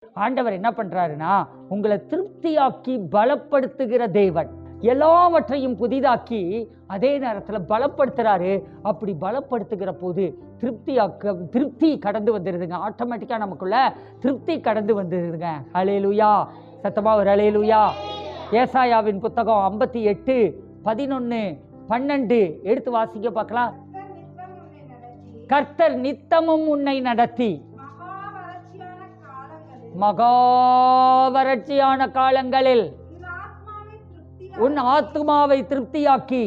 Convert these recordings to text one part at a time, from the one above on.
ஆண்டவர் என்ன பண்றாருன்னா, உங்களை திருப்தியாக்கி பலப்படுத்துகிற தேவன். எல்லாவற்றையும் புதிதாக்கி அதே நேரத்தில் பலப்படுத்துறாரு. அப்படி பலப்படுத்துகிற போது திருப்தி கடந்து வந்துடுதுங்க. ஆட்டோமேட்டிக்காக நமக்குள்ள திருப்தி கடந்து வந்துடுதுங்க. ஹல்லேலூயா, சத்தமா ஒரு ஹல்லேலூயா. ஏசாயாவின் புத்தகம் 58:11-12 எடுத்து வாசிக்க பார்க்கலாம். கர்த்தர் நித்தமும் உன்னை நடத்தி மகா வறட்சியான காலங்களில் உன் ஆத்துமாவை திருப்தியாக்கி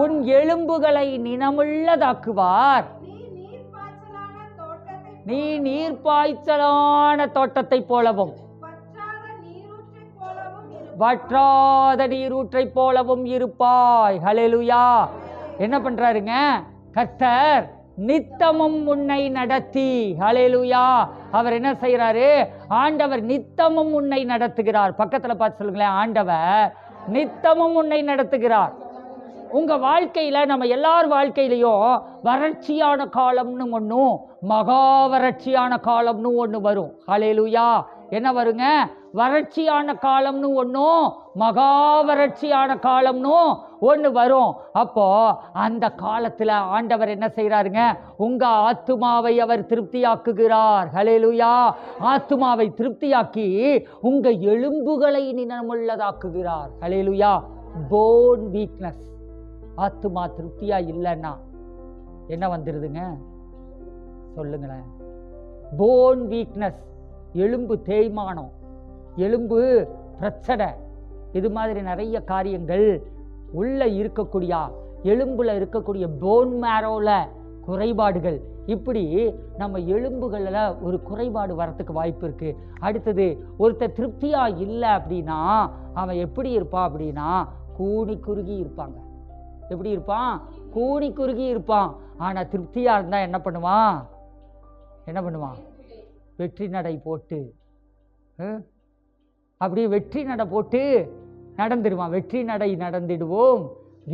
உன் எலும்புகளை நினமுள்ளதாக்குவார். நீ நீர்ப்பாய்ச்சலான தோட்டத்தை போலவும் வற்றாத நீரூற்றை போலவும் இருப்பாய். ஹல்லேலூயா. என்ன பண்றாருங்க? கர்த்தர் நித்தமும் உன்னை நடத்தி. ஹல்லேலூயா. அவர் என்ன செய்யறாரு? ஆண்டவர் நித்தமும் உன்னை நடத்துகிறார். பக்கத்துல பார்த்து சொல்லுங்களேன், ஆண்டவர் நித்தமும் உன்னை நடத்துகிறார். உங்க வாழ்க்கையில, நம்ம எல்லார் வாழ்க்கையிலையும் வறட்சியான காலம்னு ஒன்றும் மகா வறட்சியான காலம்னு ஒன்று வரும். ஹல்லேலூயா. என்ன வருங்க? வறட்சியான காலம்னு ஒன்றும் மகா வறட்சியான காலம்னு ஒன்று வரும். அப்போ அந்த காலத்தில் ஆண்டவர் என்ன செய்கிறாருங்க? உங்கள் ஆத்துமாவை அவர் திருப்தியாக்குகிறார். ஹல்லேலூயா. ஆத்துமாவை திருப்தியாக்கி உங்கள் எலும்புகளை நினமுள்ளதாக்குகிறார். ஹல்லேலூயா. போன் வீக்னஸ், ஆத்துமா திருப்தியாக இல்லைன்னா என்ன வந்துடுதுங்க? சொல்லுங்களேன். போன் வீக்னஸ், எலும்பு தேய்மானம், எலும்பு பிரச்சனை, இது மாதிரி நிறைய காரியங்கள் உள்ள இருக்கக்கூடிய எலும்புல இருக்கக்கூடிய போன் மேரோல குறைபாடுகள், இப்படி நம்ம எலும்புகளில் ஒரு குறைபாடு வரத்துக்கு வாய்ப்பு இருக்கு. அடுத்தது, ஒருத்தர் திருப்தியா இல்லை அப்படின்னா அவன் எப்படி இருப்பான் அப்படின்னா கூனி குறுகி இருப்பாங்க. எப்படி இருப்பான்? கூனி குறுகி இருப்பான். ஆனா திருப்தியா இருந்தா என்ன பண்ணுவான்? வெற்றி நடை போட்டு அப்படியே வெற்றி நடை போட்டு நடந்துடுவான். வெற்றி நடை நடந்திடுவோம்,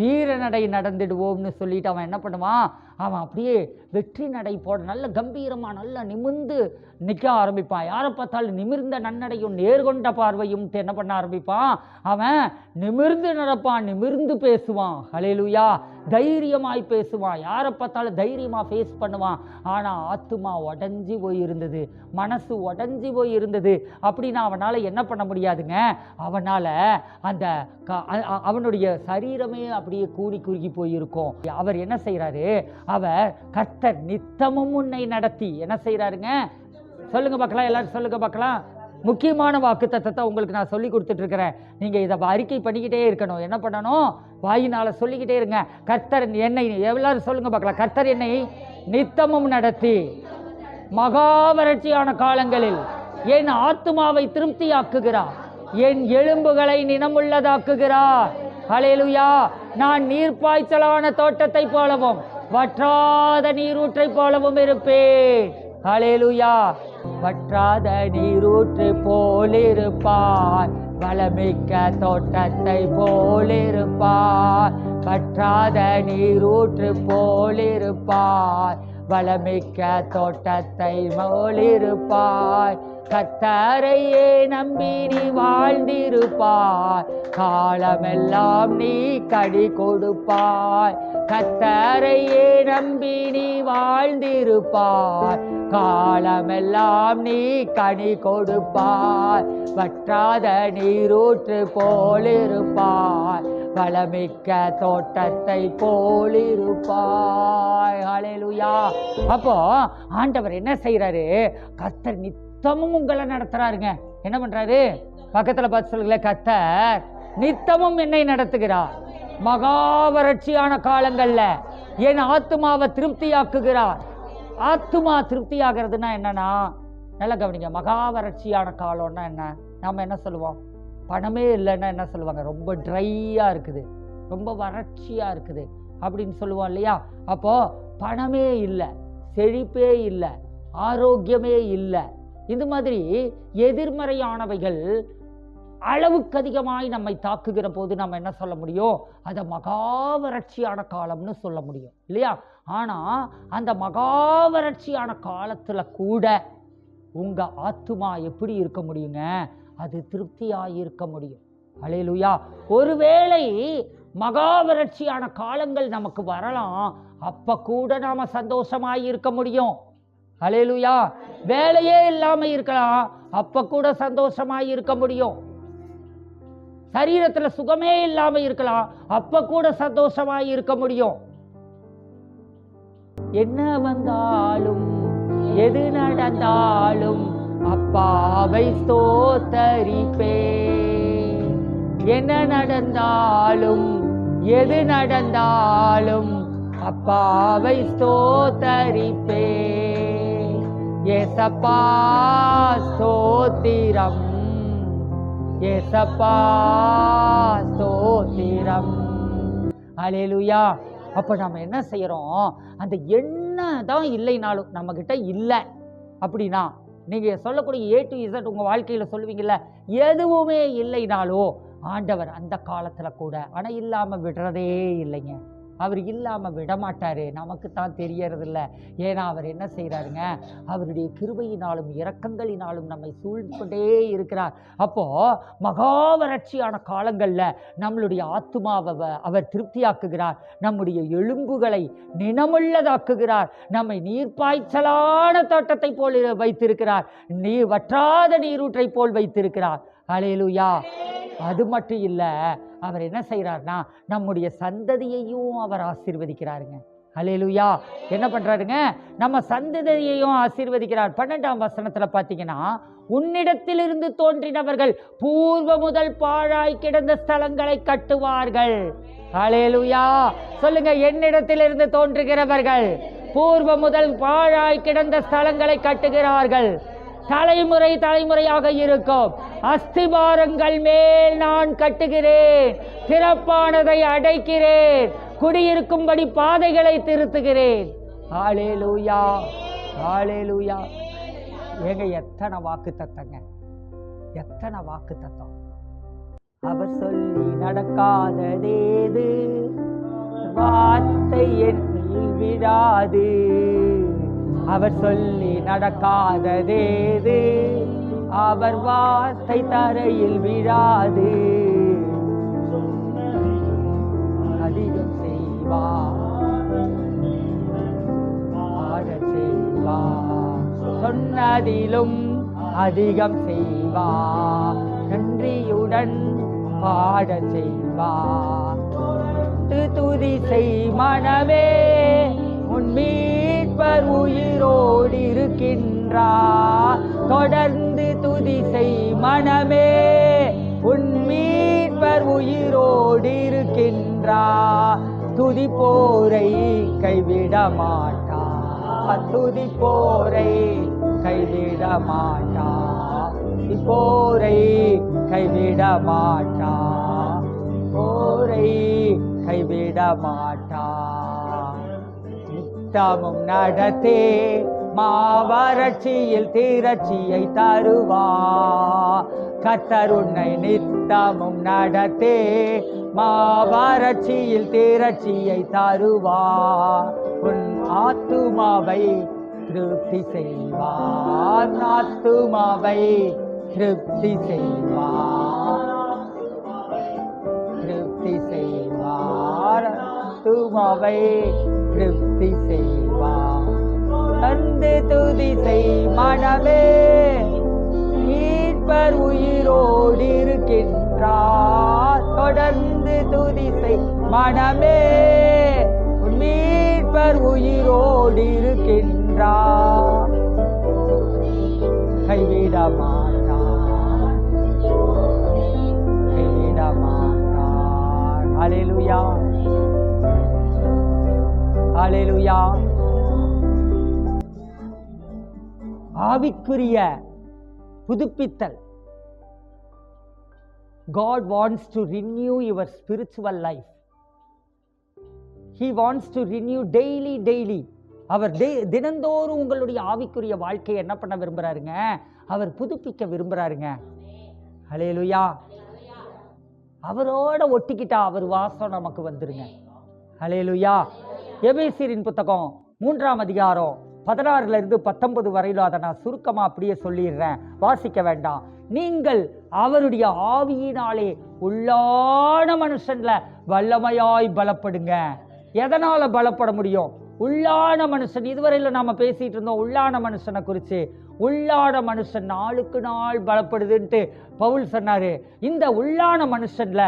வீர நடை நடந்திடுவோம்னு சொல்லிட்டு அவன் என்ன பண்ணுவான்? அவன் அப்படியே வெற்றி நடை போட நல்ல கம்பீரமாக நல்லா நிமிர்ந்து நிற்க ஆரம்பிப்பான். யாரை பார்த்தாலும் நிமிர்ந்த நன்னடையும் நேர்கொண்ட பார்வையும் என்ன பண்ண ஆரம்பிப்பான்? அவன் நிமிர்ந்து நடப்பான், நிமிர்ந்து பேசுவான். ஹல்லேலூயா. தைரியமாய் பேசுவான், யாரை பார்த்தாலும் தைரியமாக ஃபேஸ் பண்ணுவான். ஆனால் ஆத்துமா உடஞ்சி போயிருந்தது, மனசு உடஞ்சி போயிருந்தது அப்படின்னா அவனால் என்ன பண்ண முடியாதுங்க? அவனால் அந்த அவனுடைய சரீரமே அப்படியே கூடி குறுகி போயிருக்கும். அவர் என்ன செய்கிறாரு? அவர் கர்த்தர் நித்தமும் உன்னை நடத்தி என்ன செய்கிறாருங்க? சொல்லுங்க பார்க்கலாம், எல்லாரும் சொல்லுங்க பார்க்கலாம். முக்கியமான வாக்கு தத்தத்தை உங்களுக்கு நான் சொல்லி கொடுத்துட்டு இருக்கிறேன். நீங்கள் இதை அறிக்கை பண்ணிக்கிட்டே இருக்கணும். என்ன பண்ணணும்? வாயினால் சொல்லிக்கிட்டே இருங்க. கர்த்தர் என்னை, எல்லாரும் சொல்லுங்க பார்க்கலாம், கர்த்தர் என்னை நித்தமும் நடத்தி மகா வறட்சியான காலங்களில் என் ஆத்துமாவை திருப்தியாக்குகிறார், என் எலும்புகளை நினமுள்ளதாக்குகிறார். ஹல்லேலூயா. நான் நீர்ப்பாய்ச்சலான தோட்டத்தை போலவும் வற்றாத நீரூற்றை போலவும் இருப்பேன். ஹல்லேலூயா. வற்றாத நீரூற்று போலிருப்பார், வளமிக்க தோட்டத்தை போலிருப்பார். வற்றாத நீரூற்று போலிருப்பார், வளமிக்க தோட்டத்தை போலிருப்பார். கர்த்தரையே நம்பி நீ வாழ்ந்திருப்பாய், காலமெல்லாம் நீ கனி கொடுப்பாய். கர்த்தரையே நம்பி நீ வாழ்ந்திருப்பாய், காலமெல்லாம் நீ கனி கொடுப்பாய். வற்றாத நீரூற்று போலிருப்பாய், வளமிக்க தோட்டத்தை போலிருப்பாய். ஹல்லேலூயா. அப்போ ஆண்டவர் என்ன செய்யறாரு? கர்த்தர் நித்தமும் உங்களை நடத்துறாருங்க. என்ன பண்றாரு? பக்கத்துல பார்த்து சொல்லுங்களேன், கர்த்தர் நித்தமும் என்னை நடத்துகிறார், மகா வறட்சியான காலங்கள்ல என் ஆத்துமாவை திருப்தியாக்குகிறார். ஆத்துமா திருப்தியாகிறதுனா என்னன்னா, நல்லா கவனிங்க. மகா வறட்சியான காலம்னா என்ன? நாம என்ன சொல்லுவோம்? பணமே இல்லைன்னா என்ன சொல்லுவாங்க? ரொம்ப ட்ரையா இருக்குது, ரொம்ப வறட்சியா இருக்குது அப்படின்னு சொல்லுவோம் இல்லையா? அப்போ பணமே இல்லை, செழிப்பே இல்லை, ஆரோக்கியமே இல்லை, இந்த மாதிரி எதிர்மறையானவைகள் அளவுக்கு அதிகமாய் நம்மை தாக்குகிற போது நம்ம என்ன சொல்ல முடியும்? அதை மகா வறட்சியான காலம்னு சொல்ல முடியும் இல்லையா? ஆனா அந்த மகா வறட்சியான காலத்துல கூட உங்க ஆத்துமா எப்படி இருக்க முடியுங்க? அது திருப்தியாய் இருக்க முடியும். அல்லேலூயா. ஒருவேளை மகா வறட்சியான காலங்கள் நமக்கு வரலாம், அப்ப கூட நாம சந்தோஷமாய் இருக்க முடியும். அல்லேலூயா. வேலையே இல்லாம இருக்கலாம், அப்ப கூட சந்தோஷமாய் இருக்க முடியும். சரீரத்துல சுகமே இல்லாம இருக்கலாம், அப்ப கூட சந்தோஷமாய் இருக்க முடியும். என்ன வந்தாலும் எது நடந்தாலும் அப்பாவை ஸ்தோத்தரிப்பே. என்ன நடந்தாலும் எது நடந்தாலும் அப்பாவை ஸ்தோத்தரிப்பே. ஏசப்பா ஸ்தோத்திரம், ஏசப்பா ஸ்தோத்திரம். அல்லேலூயா. அப்போ நம்ம என்ன செய்யறோம்? அந்த எண்ணம் தான் இல்லைனாலும், நம்ம கிட்ட இல்லை அப்படின்னா, நீங்க சொல்லக்கூடிய A to Z உங்க வாழ்க்கையில சொல்லுவீங்கல்ல, எதுவுமே இல்லைனாலும் ஆண்டவர் அந்த காலத்துல கூட ஆனா இல்லாம விடுறதே இல்லைங்க. அவர் இல்லாம விடமாட்டாரு. நமக்கு தான் தெரியறது இல்லை. ஏன்னா அவர் என்ன செய்யறாருங்க? அவருடைய கிருபையினாலும் இரக்கங்களினாலும் நம்மை சூழ்ந்து கொண்டே இருக்கிறார். அப்போ மகா வறட்சியான காலங்கள்ல நம்மளுடைய ஆத்துமாவை அவர் திருப்தியாக்குகிறார். நம்முடைய எலும்புகளை நினமுள்ளதாக்குகிறார். நம்மை நீர்ப்பாய்ச்சலான தோட்டத்தை போல் வைத்திருக்கிறார். வற்றாத நீரூற்றை போல் வைத்திருக்கிறார். அல்லேலூயா. அது மட்டும் இல்ல, அவர் என்ன செய்யறாருன்னா நம்முடைய சந்ததியையும் அவர் ஆசீர்வதிக்கிறாருங்க. அல்லேலூயா. என்ன பண்றாருங்க? நம்ம சந்ததியையும் ஆசீர்வதிக்கிறார். 12ஆம் வசனத்துல பாத்தீங்கன்னா, உன்னிடத்திலிருந்து தோன்றினவர்கள் பூர்வ முதல் பாழாய் கிடந்த ஸ்தலங்களை கட்டுவார்கள். அல்லேலூயா. சொல்லுங்க, என்னிடத்திலிருந்து தோன்றுகிறவர்கள் பூர்வ முதல் பாழாய் கிடந்த ஸ்தலங்களை கட்டுகிறார்கள். தலைமுறை தலைமுறையாக இருக்கும் அஸ்திபாரங்கள் மேல் நான் கட்டுகிறேன், திறப்பானதை அடைக்கிறேன், குடியிருக்கும்படி பாதைகளை திருத்துகிறேன். ஹல்லேலூயா, ஹல்லேலூயா. ஏங்க எத்தனை வாக்கு தத்தங்க, எத்தனை வாக்கு தத்தம். அவர் சொல்லி நடக்காததேது, வார்த்தை என்னில் விடாது. அவர் சொல்லி நடக்காததேது, அவர் வார்த்தை தரையில் விழாது. அதிகம் செய்வார், ஆடச் செய்வார், சொன்னதிலும் அதிகம் செய்வார், நன்றியுடன் பாடச் செய்வார். துதி செய் மனமே, உன் மீட்பர் உயிரோடு இருக்கின்றார். தொடர்ந்து துதி செய் மனமே, உன் மீட்பர் உயிரோடு இருக்கின்றார். துதிப்போரை கைவிட மாட்டார், துதிப்போரை கைவிட மாட்டார், துதிப்போரை கைவிட மாட்டார், போரை கைவிட மாட்டார். நித்தமும் நடத்தே மாவறட்சியில் திரட்சியை தருவார். கர்த்தர் உன்னை நித்தமும் நடத்தே மாவறட்சியில் திரட்சியை தருவார். உன் ஆத்துமாவை திருப்தி செய்வார், ஆத்துமாவை திருப்தி செய்வார், திருப்தி செய்வார், ஆத்துமாவை திருப்தி செய்வார். தந்து துதி செய் மனமே, மீட்பர் உயிரோடு இருக்கின்றார். தொடர்ந்து துதி செய் மனமே, மீட்பர் உயிரோடு இருக்கின்றார். கைவிட மாட்டார், கைவிட மாட்டார். அல்லேலூயா, அல்லேலூயா. ஆவிக்குரிய புதுப்பித்தல். God wants to renew your spiritual life. He wants to renew daily. அவர் தினந்தோறும் உங்களுடைய ஆவிக்குரிய வாழ்க்கையை என்ன பண்ண விரும்புறாருங்க? அவர் புதுப்பிக்க விரும்புறாருங்க. அல்லேலூயா. அவரோட ஒட்டிக்கிட்டா அவர் வாசம் நமக்கு வந்துருங்க. அல்லேலூயா. எபேசியரின் புத்தகம் 3ஆம் அதிகாரம் 16 19 வரையிலும் அதை நான் சுருக்கமாக அப்படியே சொல்லிடுறேன், வாசிக்க வேண்டாம். நீங்கள் அவருடைய ஆவியினாலே உள்ளான மனுஷன்ல வல்லமையாய் பலப்படுங்க. எதனால பலப்பட முடியும்? உள்ளான மனுஷன். இதுவரையில் நாம பேசிட்டு இருந்தோம் உள்ளான மனுஷனை குறித்து. உள்ளான மனுஷன் நாளுக்கு நாள் பலப்படுதுன்ட்டு பவுல் சொன்னாரு. இந்த உள்ளான மனுஷன்ல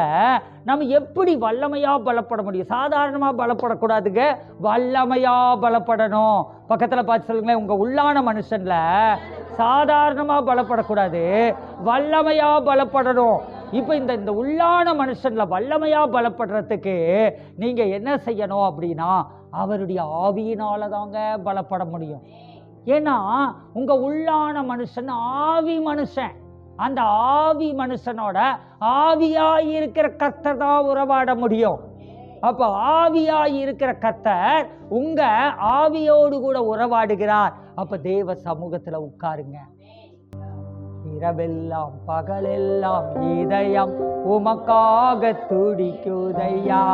நம்ம எப்படி வல்லமையா பலப்பட முடியும்? சாதாரணமா பலப்படக்கூடாதுங்க, வல்லமையா பலப்படணும். பக்கத்துல பார்த்து சொல்லுங்களேன், உங்க உள்ளான மனுஷன்ல சாதாரணமா பலப்படக்கூடாது, வல்லமையா பலப்படணும். இப்ப இந்த உள்ளான மனுஷன்ல வல்லமையா பலப்படுறதுக்கு நீங்க என்ன செய்யணும் அப்படின்னா, அவருடைய ஆவியினால தாங்க பலப்பட முடியும். ஏன்னா உங்க உள்ளான மனுஷன் ஆவி மனுஷன். அந்த ஆவி மனுஷனோட ஆவியாய் இருக்கிற கர்த்தர் தான் உறவாட முடியும். அப்ப ஆவியாய் இருக்கிற கர்த்தர் உங்க ஆவியோடு கூட உறவாடுகிறார். அப்ப தேவ சமூகத்துல உட்காருங்க. இரவெல்லாம் பகலெல்லாம் இதயம் உமக்காக துடிக்குதையா,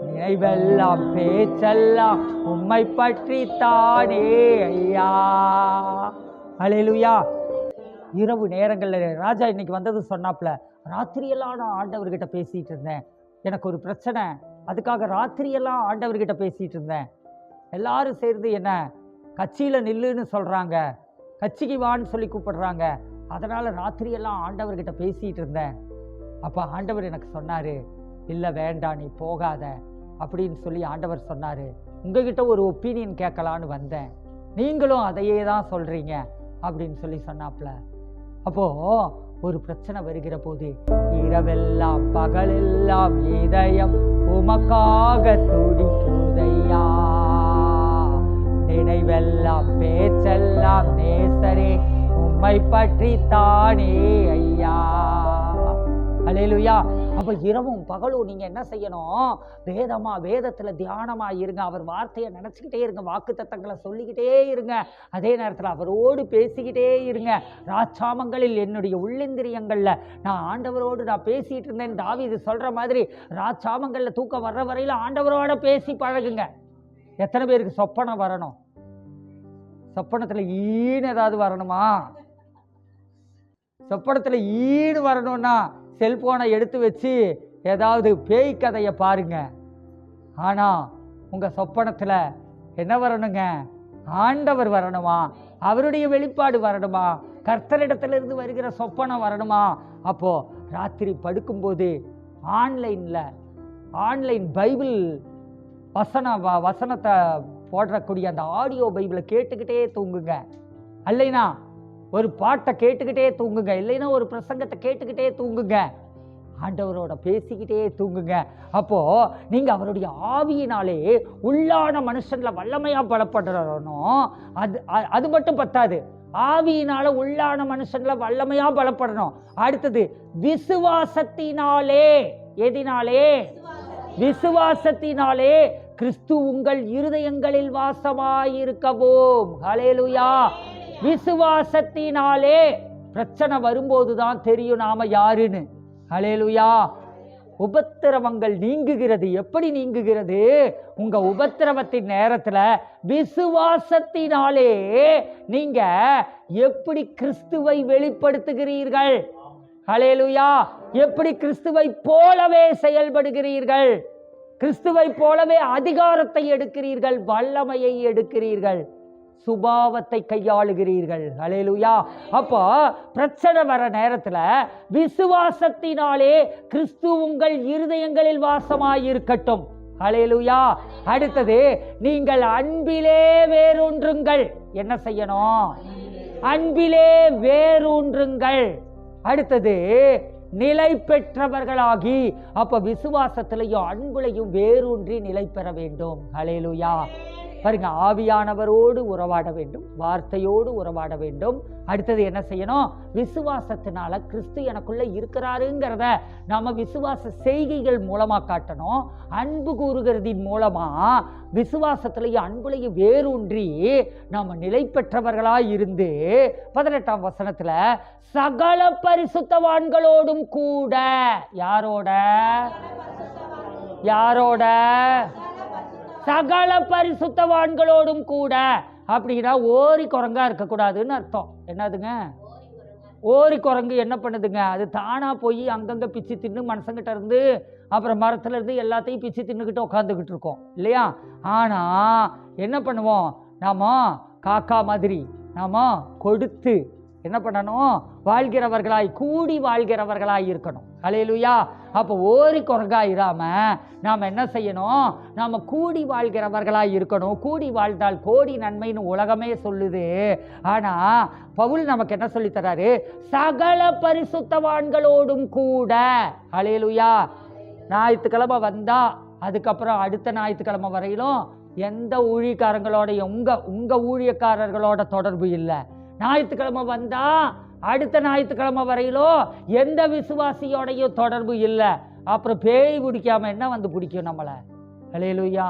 நினைவெல்லாம் பேச்செல்லாம் உம்மை பற்றி தானே ஐயா. அல்லேலூயா. இரவு நேரங்களில் ராஜா இன்னைக்கு வந்தது சொன்னாப்ல, ராத்திரியெல்லாம் நான் ஆண்டவர்கிட்ட பேசிட்டு இருந்தேன், எனக்கு ஒரு பிரச்சனை, அதுக்காக ராத்திரியெல்லாம் ஆண்டவர்கிட்ட பேசிட்டு இருந்தேன். எல்லாரும் சேர்ந்து என்ன கட்சியில நில்லுன்னு சொல்றாங்க, கட்சிக்கு வான்னு சொல்லி கூப்பிடுறாங்க, அதனால ராத்திரியெல்லாம் ஆண்டவர்கிட்ட பேசிட்டு இருந்தேன். அப்ப ஆண்டவர் எனக்கு சொன்னாரு, இல்லை வேண்டாம் நீ போகாத அப்படின்னு சொல்லி ஆண்டவர் சொன்னாரு. உங்ககிட்ட ஒரு ஒப்பீனியன் கேட்கலான்னு வந்தேன், நீங்களும் அதையே தான் சொல்றீங்க அப்படின்னு சொல்லி சொன்னாப்ல. அப்போ ஒரு பிரச்சனை வருகிற போது, இரவெல்லாம் பகலெல்லாம் இதயம் உமக்காக துடிக்குதையா, நினைவெல்லாம் பேச்செல்லாம் நேசரே உம்மை பற்றி தானே ஐயா. அல்லேலூயா. அப்ப இரவும் பகலும் நீங்க என்ன செய்யணும்? வேதத்துல தியானமா இருங்க, அவர் வார்த்தையை நினைச்சுக்கிட்டே இருங்க, வாக்கு தத்தங்களை சொல்லிக்கிட்டே இருங்க, அதே நேரத்தில் அவரோடு பேசிக்கிட்டே இருங்க. ராச்சாமங்களில் என்னுடைய உள்ளிந்திரியங்கள்ல நான் ஆண்டவரோடு நான் பேசிட்டு இருந்தேன் தாவீது சொல்ற மாதிரி, ராச்சாமங்கள்ல தூக்கம் வர்ற வரையில ஆண்டவரோட பேசி பழகுங்க. எத்தனை பேருக்கு சொப்பனம் வரணும்? சொப்பனத்துல ஈடு ஏதாவது வரணுமா? சொப்பனத்துல ஈடு வரணும்னா செல்போனை எடுத்து வச்சு ஏதாவது பேய் கதையை பாருங்க. ஆனா உங்க சொப்பனத்துல என்ன வரணுங்க? ஆண்டவர் வரணுமா, அவருடைய வெளிப்பாடு வரணுமா, கர்த்தரிடத்திலிருந்து வருகிற சொப்பனம் வரணுமா. அப்போ ராத்திரி படுக்கும்போது ஆன்லைன் பைபிள் வசனத்தை போடக்கூடிய அந்த ஆடியோ பைபிளை கேட்டுக்கிட்டே தூங்குங்க. இல்லைனா ஒரு பாட்டை கேட்டுக்கிட்டே தூங்குங்க, இல்லைன்னா ஒரு பிரசங்கத்தை கேட்டுக்கிட்டே தூங்குங்க, ஆண்டவரோட பேசிக்கிட்டே தூங்குங்க. அப்போ நீங்க அவருடைய ஆவியினாலே உள்ளான மனுஷன்ல வல்லமையா பலப்படணும். அது மட்டும் பத்தாது, ஆவியினால உள்ளான மனுஷன்ல வல்லமையா பலப்படணும். அடுத்தது விசுவாசத்தினாலே. எதினாலே? விசுவாசத்தினாலே கிறிஸ்து உங்கள் இருதயங்களில் வாசமாயிருக்கவும். ஹல்லேலூயா. விசுவாசத்தினாலே. பிரச்சனை வரும்போதுதான் தெரியும் நாம யாருன்னு. ஹல்லேலூயா. உபத்திரவங்கள் நீங்குகிறது. எப்படி நீங்குகிறது? உங்க உபத்திரவத்தின் நேரத்துல விசுவாசத்தினாலே நீங்க எப்படி கிறிஸ்துவை வெளிப்படுத்துகிறீர்கள். ஹல்லேலூயா. எப்படி கிறிஸ்துவை போலவே செயல்படுகிறீர்கள், கிறிஸ்துவை போலவே அதிகாரத்தை எடுக்கிறீர்கள், வல்லமையை எடுக்கிறீர்கள், சுபாவத்தை கையாளுகிறீர்கள். ஹல்லேலூயா. அப்போ பிரச்சனை வர நேரத்துல விசுவாசத்தினாலே கிறிஸ்து உங்கள் இருதயங்களில் வாசமாயிருக்கட்டும். ஹல்லேலூயா. அடுத்தது நீங்கள் அன்பிலே வேரூன்றுங்கள். என்ன செய்யணும்? அன்பிலே வேரூன்றுங்கள். அடுத்தது நிலை பெற்றவர்களாகி. அப்ப விசுவாசத்திலையும் அன்புலையும் வேரூன்றி நிலை பெற வேண்டும். ஹல்லேலூயா. பாருங்க, ஆவியானவரோடு உறவாட வேண்டும், வார்த்தையோடு உறவாட வேண்டும். அடுத்தது என்ன செய்யணும்? விசுவாசத்தினால கிறிஸ்து எனக்குள்ள இருக்கிறாருங்கிறத நாம விசுவாச செய்கைகள் மூலமா காட்டணும். அன்பு கூறுகிறதின் மூலமா விசுவாசத்திலேயே அன்புலேயே வேரூன்றி நாம நிலை பெற்றவர்களாய் இருந்து 18ஆம் வசனத்துல சகல பரிசுத்தவான்களோடும் கூட. யாரோட? யாரோட? சகல பரிசுத்தவான்களோடும் கூட. அப்படின்னா ஓரி குரங்கா இருக்கக்கூடாதுன்னு அர்த்தம். என்னதுங்க? ஓரி குரங்கு என்ன பண்ணுதுங்க? அது தானா போய் அங்கங்க பிச்சு தின்னு மனுஷங்கிட்ட இருந்து அப்புறம் மரத்துல இருந்து எல்லாத்தையும் பிச்சு தின்னுக்கிட்டு உட்காந்துக்கிட்டு இருக்கோம் இல்லையா? ஆனா என்ன பண்ணுவோம்? நாம காக்கா மாதிரி நாம கொடுத்து என்ன பண்ணணும்? வாழ்கிறவர்களாய், கூடி வாழ்கிறவர்களாய் இருக்கணும். ஹல்லேலூயா. அப்போ ஓரி குரங்காயிராம நாம் என்ன செய்யணும்? நாம் கூடி வாழ்கிறவர்களாய் இருக்கணும். கூடி வாழ்ந்தால் கோடி நன்மைன்னு உலகமே சொல்லுது. ஆனால் பவுல் நமக்கு என்ன சொல்லித்தராரு? சகல பரிசுத்தவான்களோடும் கூட. ஹல்லேலூயா. ஞாயிற்றுக்கிழமை வந்தா அதுக்கப்புறம் அடுத்த ஞாயிற்றுக்கிழமை வரையிலும் எந்த ஊழியக்காரங்களோடையும் உங்க ஊழியக்காரர்களோட தொடர்பு இல்லை. ஞாயிற்றுக்கிழமை வந்தா அடுத்த ஞாயிற்றுக்கிழமை வரையிலும் எந்த விசுவாசியோடையும் தொடர்பு இல்லை. அப்புறம் பேய் பிடிக்காம என்ன வந்து பிடிக்கும் நம்மளை? ஹல்லேலூயா.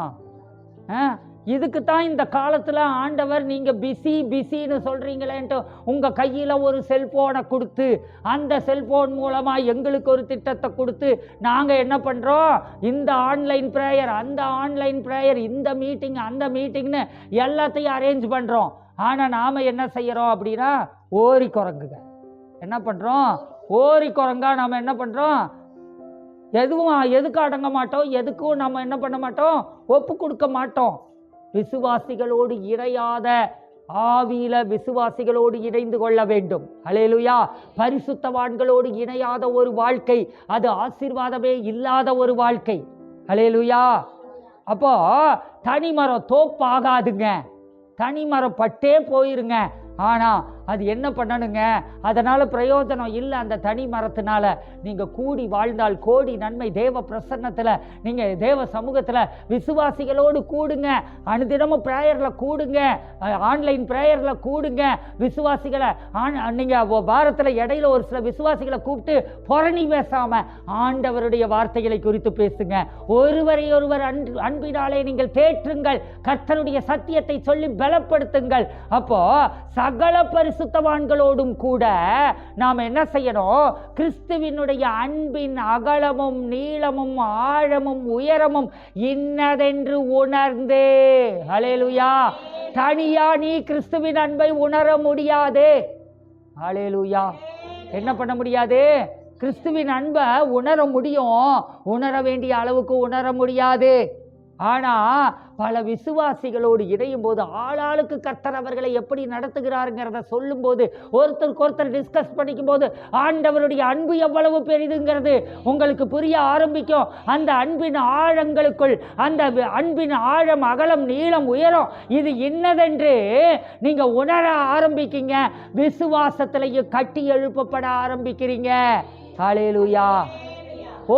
இதுக்கு தான் இந்த காலத்தில் ஆண்டவர் நீங்கள் பிஸின்னு சொல்கிறீங்களேன்ட்டு உங்கள் கையில் ஒரு செல்ஃபோனை கொடுத்து அந்த செல்ஃபோன் மூலமாக எங்களுக்கு ஒரு திட்டத்தை கொடுத்து நாங்கள் என்ன பண்ணுறோம்? இந்த ஆன்லைன் ப்ரேயர், அந்த ஆன்லைன் ப்ரேயர், இந்த மீட்டிங், அந்த மீட்டிங்னு எல்லாத்தையும் அரேஞ்ச் பண்ணுறோம். ஆனால் நாம் என்ன செய்கிறோம் அப்படின்னா ஓரி குரங்குங்க. என்ன பண்ணுறோம்? ஓரி குரங்கா நாம் என்ன பண்ணுறோம்? எதுக்கு அடங்க மாட்டோம், எதுக்கும் நம்ம என்ன பண்ண மாட்டோம்? ஒப்பு கொடுக்க மாட்டோம். விசுவாசிகளோடு இணையாத ஆவியில விசுவாசிகளோடு இணைந்து கொள்ள வேண்டும். ஹல்லேலூயா. பரிசுத்தவான்களோடு இணையாத ஒரு வாழ்க்கை அது ஆசீர்வாதமே இல்லாத ஒரு வாழ்க்கை. ஹல்லேலூயா. அப்போ தனிமரம் தோப்பாகாதுங்க. தனிமரம் பட்டே போயிருங்க. ஆனால் அது என்ன பண்ணணுங்க? அதனால் பிரயோஜனம் இல்லை. அந்த தனி மரத்தினால நீங்கள் கூடி வாழ்ந்தால் கோடி நன்மை. தேவ பிரசன்னத்தில் நீங்கள் தேவ சமூகத்தில் விசுவாசிகளோடு கூடுங்க. அனுதினமும் ப்ரேயரில் கூடுங்க. ஆன்லைன் ப்ரேயரில் கூடுங்க. விசுவாசிகளை நீங்கள் வாரத்தில் இடையில ஒரு சில விசுவாசிகளை கூப்பிட்டு புரணி பேசாமல் ஆண்டவருடைய வார்த்தைகளை குறித்து பேசுங்க. ஒருவரை ஒருவர் அன்பினாலே நீங்கள் தேற்றுங்கள். கர்த்தருடைய சத்தியத்தை சொல்லி பலப்படுத்துங்கள். அப்போ சகல பரிசுத்தவான்களோடும் கூட நாம் என்ன செய்யணும்? கிறிஸ்துவினுடைய அன்பின் அகலமும் நீளமும் ஆழமும் உயரமும் இன்னதென்று உணர்ந்தே. ஹல்லேலூயா. தனியா நீ கிறிஸ்துவின் அன்பை உணர முடியாது. ஹல்லேலூயா. என்ன பண்ண முடியாது? கிறிஸ்துவின் அன்பை உணர முடியும், உணர வேண்டிய அளவுக்கு உணர முடியாது. ஆனால் பல விசுவாசிகளோடு இணையும் போது ஆளாளுக்கு கர்த்தர் அவர்களை எப்படி நடத்துகிறாருங்கிறத சொல்லும் போது, ஒருத்தருக்கு ஒருத்தர் டிஸ்கஸ் பண்ணிக்கும் போது ஆண்டவருடைய அன்பு எவ்வளவு பெரிதுங்கிறது உங்களுக்கு புரிய ஆரம்பிக்கும். அந்த அன்பின் ஆழங்களுக்குள், அந்த அன்பின் ஆழம் அகலம் நீளம் உயரம் இது இன்னதென்று நீங்க உணர ஆரம்பிக்கீங்க. விசுவாசத்திலையும் கட்டி எழுப்பப்பட ஆரம்பிக்கிறீங்க. ஹல்லேலூயா.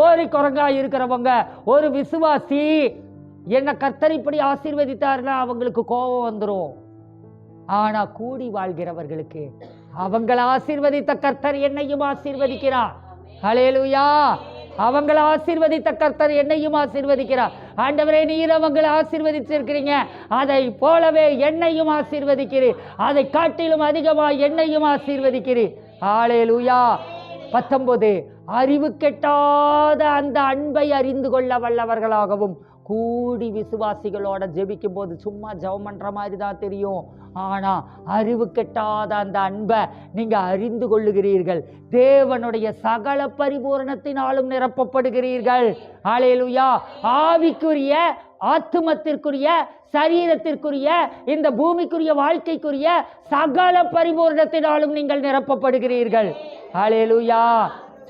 ஓரி குரங்கா இருக்கிறவங்க, ஒரு விசுவாசி என்ன கர்த்தர் இப்படி ஆசீர்வதித்தார்னா அவங்களுக்கு கோபம் வந்துடும். ஆனா கூடி வாழ்கிறவர்களுக்கு அவங்களை ஆசீர்வதித்த கர்த்தர் என்னையும் ஆசீர்வதிக்கிறார். ஹல்லேலூயா. அவங்களை ஆசீர்வதித்த கர்த்தர் என்னையும் ஆசீர்வதிக்கிறார். ஆண்டவரே, நீர் அவங்களை ஆசீர்வதிச்சிருக்கிறீங்க, அதை போலவே என்னையும் ஆசீர்வதிக்கிறீர். அதை காட்டிலும் அதிகமாக என்னையும் ஆசீர்வதிக்கிறீர். ஹல்லேலூயா. 19 அறிவு கெட்டாத அந்த அன்பை அறிந்து கொள்ள வல்லவர்களாகவும். கூடி விசுவாசிகளோட ஜெபிக்கும் போது சும்மா ஜெபம் பண்ற மாதிரி தான் தெரியும். ஆனா அறிவு கெட்டாத அந்த அன்பை நீங்க அறிந்து கொள்ளுகிறீர்கள். தேவனுடைய சகல பரிபூரணத்தினாலும் நிரப்பப்படுகிறீர்கள். ஹல்லேலூயா. ஆவிக்குரிய, ஆத்துமத்திற்குரிய, சரீரத்திற்குரிய, இந்த பூமிக்குரிய வாழ்க்கைக்குரிய சகல பரிபூரணத்தினாலும் நீங்கள் நிரப்பப்படுகிறீர்கள். ஹல்லேலூயா.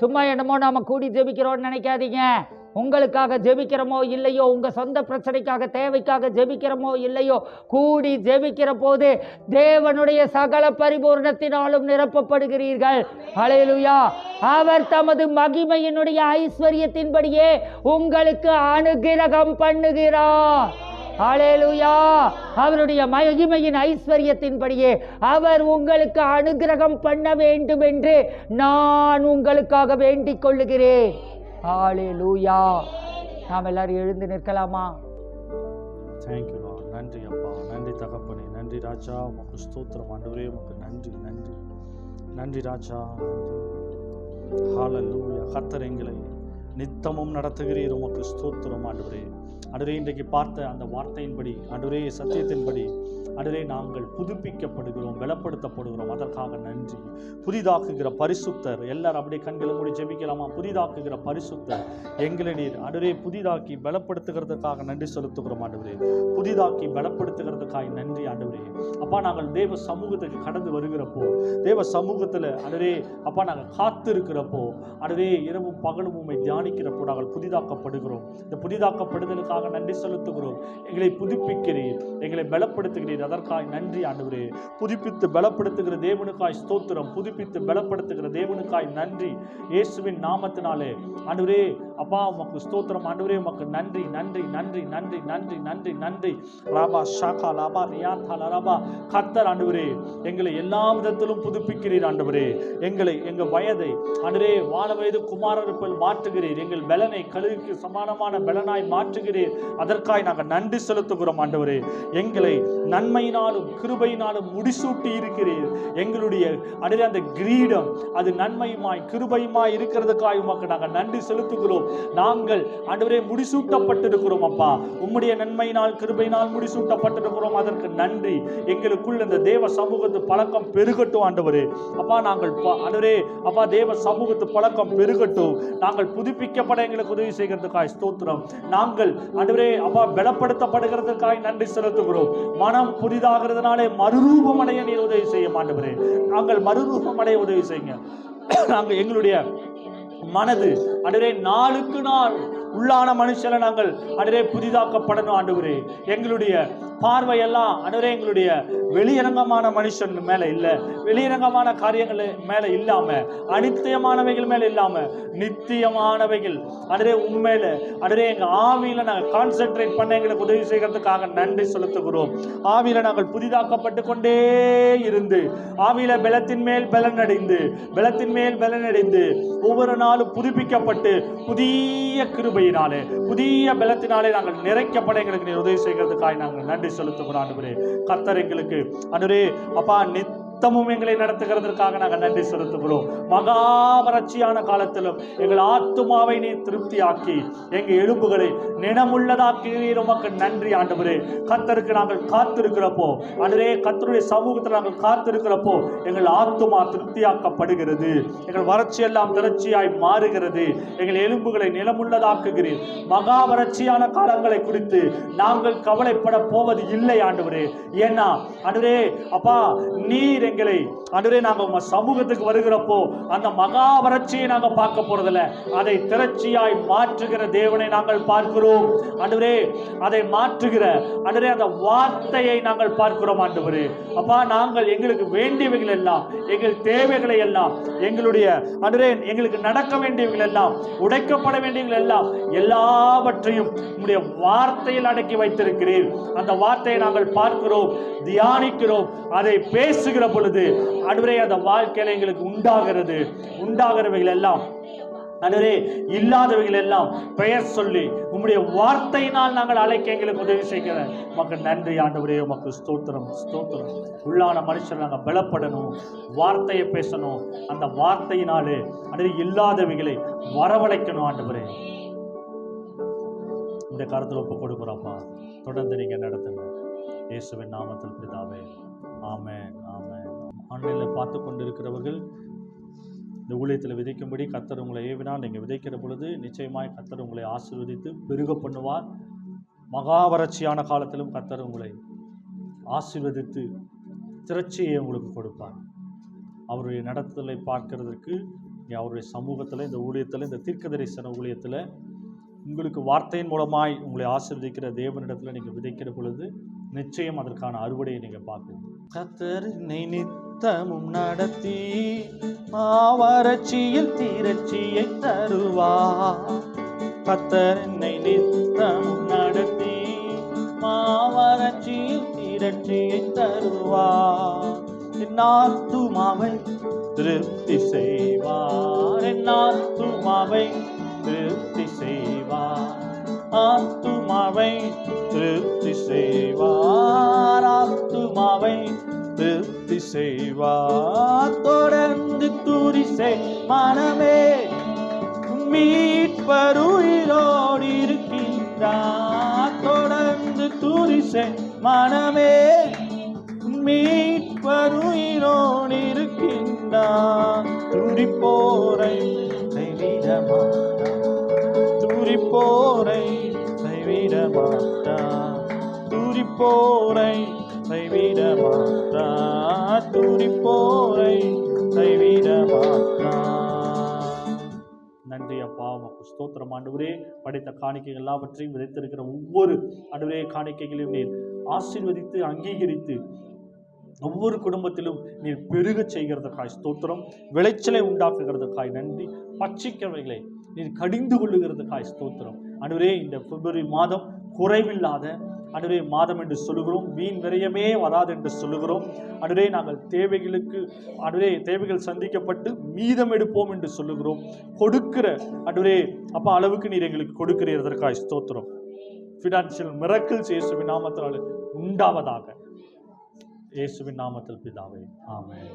சும்மா என்னமோ நாம கூடி ஜெபிக்கிறோம்னு நினைக்காதீங்க. உங்களுக்காக ஜெபிக்கிறோமோ இல்லையோ, உங்க சொந்த பிரச்சனைக்காக தேவைக்காக ஜெபிக்கிறோமோ இல்லையோ, கூடி ஜெபிக்கிற போது தேவனுடைய சகல பரிபூர்ணத்தினாலும் நிரப்பப்படுகிறீர்கள். ஹல்லேலூயா. அவர் தமது மகிமையினுடைய ஐஸ்வர்யத்தின்படியே உங்களுக்கு அனுகிரகம் பண்ணுகிறார். ஹல்லேலூயா. அவருடைய மகிமையின் ஐஸ்வர்யத்தின்படியே அவர் உங்களுக்கு அனுகிரகம் பண்ண வேண்டும் என்று நான் உங்களுக்காக வேண்டிக் கொள்ளுகிறேன். ஹல்லேலூயா. நாம் எல்லாரும் எழுந்து நிற்கலாமா? Thank you Lord. நன்றி அப்பா, நன்றி தகப்பனே, நன்றி ராஜா. உமக்கு ஸ்தோத்திரம் ஆண்டவரே, உமக்கு நன்றி நன்றி நன்றி ராஜா. ஹல்லேலூயா. கர்த்தர் எங்களை நித்தமும் நடத்துகிறீர். உமக்கு ஸ்தோத்திரம் ஆண்டவரே. ஆண்டவரே இன்றைக்கு பார்த்த அந்த வார்த்தையின்படி, ஆண்டவரே சத்தியத்தின்படி ஆண்டவரே நாங்கள் புதுப்பிக்கப்படுகிறோம், பலப்படுத்தப்படுகிறோம். அதற்காக நன்றி. புதிதாக்குகிற பரிசுத்தர், எல்லாரும் அப்படியே கண்களை மூடி ஜெபிக்கலாமா? புதிதாக்குகிற பரிசுத்தர் எங்களை நீர் ஆண்டவரே புதிதாக்கி பலப்படுத்துகிறதுக்காக நன்றி செலுத்துகிறோம் ஆண்டவரே. புதிதாக்கி பலப்படுத்துகிறதுக்காக நன்றி ஆண்டவரே. அப்பா, நாங்கள் தேவ சமூகத்துக்கு கடந்து வருகிறப்போ, தேவ சமூகத்தில் ஆண்டவரே அப்பா நாங்கள் காத்து இருக்கிறப்போ, ஆண்டவரே இரவும் பகலும் உம்மை தியானிக்கிறப்போ நாங்கள் புதிதாக்கப்படுகிறோம். இந்த புதிதாக்கப்படுதலுக்காக நன்றி செலுத்துகிறோம். எங்களை புதுப்பிக்கிறீர், எங்களை பலப்படுத்துகிறீர். அதற்காய் நன்றி ஆண்டவரே. புதுப்பித்து பலப்படுத்துகிற தேவனுக்காய் ஸ்தோத்திரம். புதுப்பித்து பலப்படுத்துகிற தேவனுக்காய் நன்றி. இயேசுவின் நாமத்தினாலே ஆண்டவரே அப்பா உமக்கு ஸ்தோத்திரம் ஆண்டவரே. உமக்கு நன்றி நன்றி நன்றி நன்றி நன்றி நன்றி நன்றி. ராபா ஷாகா லாபா ரியாத்தா லரபா. கர்த்தர் ஆண்டவரே எங்களை எல்லா விதத்திலும் புதுப்பிக்கிறீர் ஆண்டவரே. எங்கள் வயதை ஆண்டவரே வாழ வயது குமாரருக்குள் மாற்றுகிறீர். எங்கள் பலனை கழுகுக்கு சமானமான பலனாய் மாற்றுகிறீர். அதற்காய் நாங்கள் நன்றி செலுத்துகிறோம் ஆண்டவரே. எங்களை நன்மையினாலும் கிருபையினாலும் முடிசூட்டி இருக்கிறீர். எங்களுடைய ஆண்டவரே அந்த கிரீடம் அது நன்மையுமாய் கிருபையுமாய் இருக்கிறதுக்காய் உமக்கு நாங்கள் நன்றி செலுத்துகிறோம். நாங்கள் ஆண்டவரே முடிசூட்டப்பட்டிருக்கிறோம் அப்பா. உம்முடைய நன்மையினால் கிருபையினால் முடிசூட்டப்பட்டிருக்கிறோம். அதற்கு நன்றி. எங்களுக்குள் இந்த தேவ சமூகத்து பழக்கம் பெருகட்டும் ஆண்டவரே. அப்பா நாங்கள் ஆண்டவரே அப்பா தேவ சமூகத்து பழக்கம் பெருகட்டும். நாங்கள் புதுப்பிக்கப்பட எங்களுக்கு உதவி செய்கிறதுக்காய் ஸ்தோத்திரம். நாங்கள் ஆண்டவரே அப்பா பலப்படுத்தப்படுகிறதுக்காய் நன்றி செலுத்துகிறோம். மனம் புதிதாகிறதுனாலே மறுரூபம் அடைய நீர் உதவி செய்ய ஆண்டவரே. நாங்கள் மறுரூபம் அடைய உதவி செய்யுங்க. நாங்கள் எங்களுடைய மனது ஆண்டவரே நாளுக்கு நாள் உள்ளான மனுஷனை நாங்கள் ஆண்டவரே புதிதாக்கப்படணும் ஆண்டவரே. எங்களுடைய பார்வையெல்லாம் ஆண்டவரே எங்களுடைய வெளியரங்கமான மனுஷன் மேல இல்ல, வெளியரங்கமான காரியங்கள் மேல இல்லாம, அனித்தியமானவைகள் மேல இல்லாம நித்தியமானவைகள் ஆண்டவரே உண்மையில ஆண்டவரே எங்க ஆவியில நாங்கள் கான்சென்ட்ரேட் பண்ண எங்களுக்கு உதவி செய்கிறதுக்காக நன்றி செலுத்துகிறோம். ஆவியில நாங்கள் புதிதாக்கப்பட்டு கொண்டே இருந்து ஆவியில பலத்தின் மேல் பலனடைந்து பலத்தின் மேல் பலனடைந்து ஒவ்வொரு நாளும் புதுப்பிக்கப்பட்டு புதிய கிருபையினாலே புதிய பலத்தினாலே நாங்கள் நிறைக்கப்பட எங்களுக்கு நீர் உதவி செய்கிறதுக்காக நாங்கள் நன்றி செலுத்துகிறோம் ஆண்டவரே. கர்த்தர் எங்களுக்கு ஆண்டவரே அப்பா நித்தமும் எங்களை நடத்துகிறதற்காக நாங்கள் நன்றி செலுத்துகிறோம். மகா வறட்சியான காலத்திலும் எங்கள் ஆத்துமாவை நீ திருப்தியாக்கி எங்கள் எலும்புகளை நினமுள்ளதாக்கி உமக்கு நன்றி ஆண்டவரே. கர்த்தருக்கு நாங்கள் காத்திருக்கிறப்போ ஆண்டவரே கர்த்தருடைய சமூகத்தில் நாங்கள் காத்திருக்கிறப்போ எங்கள் ஆத்துமா திருப்தியாக்கப்படுகிறது. எங்கள் வறட்சி எல்லாம் திரட்சியாய் மாறுகிறது. எங்கள் எலும்புகளை நிலமுள்ளதாக்குகிறீர். மகா வறட்சியான காலங்களை குறித்து நாங்கள் கவலைப்பட போவது இல்லை ஆண்டவரே. ஏன்னா ஆண்டவரே அப்பா நீர் எங்களை ஆண்டவரே நாங்கள் உங்க சமூகத்துக்கு வருகிறப்போ அந்த மகா வறட்சியை நாங்கள் பார்க்க போறதில்ல, அதை திரட்சியாய் மாற்றுகிற தேவனை நாங்கள் பார்க்கிறோம் ஆண்டவரே. அதை மாற்றுகிற ஆண்டவரே அந்த வார்த்தையை நாங்கள் பார்க்கிறோம் ஆண்டவரே. அப்பா நாங்கள் எங்களுக்கு வேண்டியவைகள் எல்லாம், எங்கள் தேவைகளை எல்லாம், எங்களுடைய ஆண்டவரே எங்களுக்கு நடக்க வேண்டியவைகள் எல்லாம், உடைக்கப்பட வேண்டியவைகள் எல்லாம் எல்லாவற்றையும் உம்முடைய வார்த்தையில் அடக்கி வைத்திருக்கிறீர். அந்த வார்த்தையை நாங்கள் பார்க்கிறோம், தியானிக்கிறோம், அதை பேசுகிற பொழுது ஆண்டவரே அந்த வாழ்க்கையில எங்களுக்கு உண்டாகிறவைகள் எல்லாம் ஆண்டவரே இல்லாதவைகள் எல்லாம் பெயர் சொல்லி உம்முடைய வார்த்தையினால் நாங்கள் அழைக்க எங்களுக்கு உதவி செய்கிற உமக்கு நன்றி ஆண்டவரே. உமக்கு ஸ்தோத்திரம் ஸ்தோத்திரம். உள்ளான மனுஷன் நாங்கள் பலப்படணும், வார்த்தையை பேசணும், அந்த வார்த்தையினாலே ஆண்டவரே இல்லாதவைகளை வரவழைக்கணும் ஆண்டவரே. இந்த காலத்தில் ஒப்பு கொடுக்குறோம்ப்பா. தொடர்ந்து நீங்க நடத்துங்க இயேசுவின் நாமத்தில் பிதாவே. ஆமென் ஆமென். ஆன்லைனில் பார்த்து கொண்டு இருக்கிறவர்கள் இந்த ஊழியத்தில் விதைக்கும்படி கர்த்தர் உங்களை ஏவினால் நீங்கள் விதைக்கிற பொழுது நிச்சயமாய் கர்த்தர் உங்களை ஆசீர்வதித்து பெருக பண்ணுவார். மகா வறட்சியான காலத்திலும் கர்த்தர் உங்களை ஆசீர்வதித்து திரட்சியை உங்களுக்கு கொடுப்பார். அவருடைய நடத்துதலை பார்க்கிறதுக்கு அவருடைய சமூகத்தில் இந்த ஊழியத்தில் இந்த தீர்க்கதரிசன ஊழியத்தில் உங்களுக்கு வார்த்தையின் மூலமாய் உங்களை ஆசீர்வதிக்கிற தேவனிடத்தில் நீங்கள் விதைக்கிற பொழுது நிச்சயம் அதற்கான அறுவடையை நீங்கள் பார்ப்பீங்க. கர்த்தர் நித்தமும் நடத்தி மாவறட்சியில் தீரட்சியை தருவார். கர்த்தர் என்னை நித்தமும் நடத்தி மாவறட்சியில் தீரட்சியை தருவார். என் ஆத்துமாவை திருப்தி செய்வார். என் ஆத்துமாவை திருப்தி செய்வார். ஆத்துமாவை திருப்தி செய்வார். ஆத்துமாவை திருப்தி செய்வார். தொடர்ந்து துதிசை மனமே மீட்பர் உயிரோடு இருக்கின்றார். துதிசே மனமே மீட்பருயிரோடு இருக்கின்றார். துதிப்போரை கைவிட மாட்டார், துதிப்போரை கைவிட மாட்டார், துதிப்போரை கைவிட மாட்டார், துதிப்போரை கைவிட மாட்டார். நன்றி அப்பா, உமக்கு ஸ்தோத்திரம் ஆண்டவரே. படைத்த காணிக்கைகள் எல்லாவற்றையும் விதைத்திருக்கிற ஒவ்வொரு ஆண்டவரே காணிக்கைகளையும் நீர் ஆசீர்வதித்து அங்கீகரித்து ஒவ்வொரு குடும்பத்திலும் நீர் பெருக செய்கிறதுக்காய் ஸ்தோத்திரம். விளைச்சலை உண்டாக்குகிறதுக்காய் நன்றி. பட்சிக்கவைகளை நீர் கடிந்து கொள்ளுகிறதுக்காய் ஸ்தோத்திரம். ஆண்டவரே, இந்த பிப்ரவரி மாதம் குறைவில்லாத ஆண்டவரே மாதம் என்று சொல்லுகிறோம். வீண் விரயமே வராது என்று சொல்லுகிறோம். ஆண்டவரே, நாங்கள் தேவைகளுக்கு ஆண்டவரே தேவைகள் சந்திக்கப்பட்டு மீதம் எடுப்போம் என்று சொல்லுகிறோம். கொடுக்கிற ஆண்டவரே அப்பா அளவுக்கு நீர் எங்களுக்கு கொடுக்கிறதற்காய் ஸ்தோத்திரம். ஃபினான்ஷியல் மிரக்கிள்ஸ் இயேசுவின் நாமத்தால் உண்டாவதாக. இயேசுவின் நாமத்தில் பிதாவே, ஆமென்.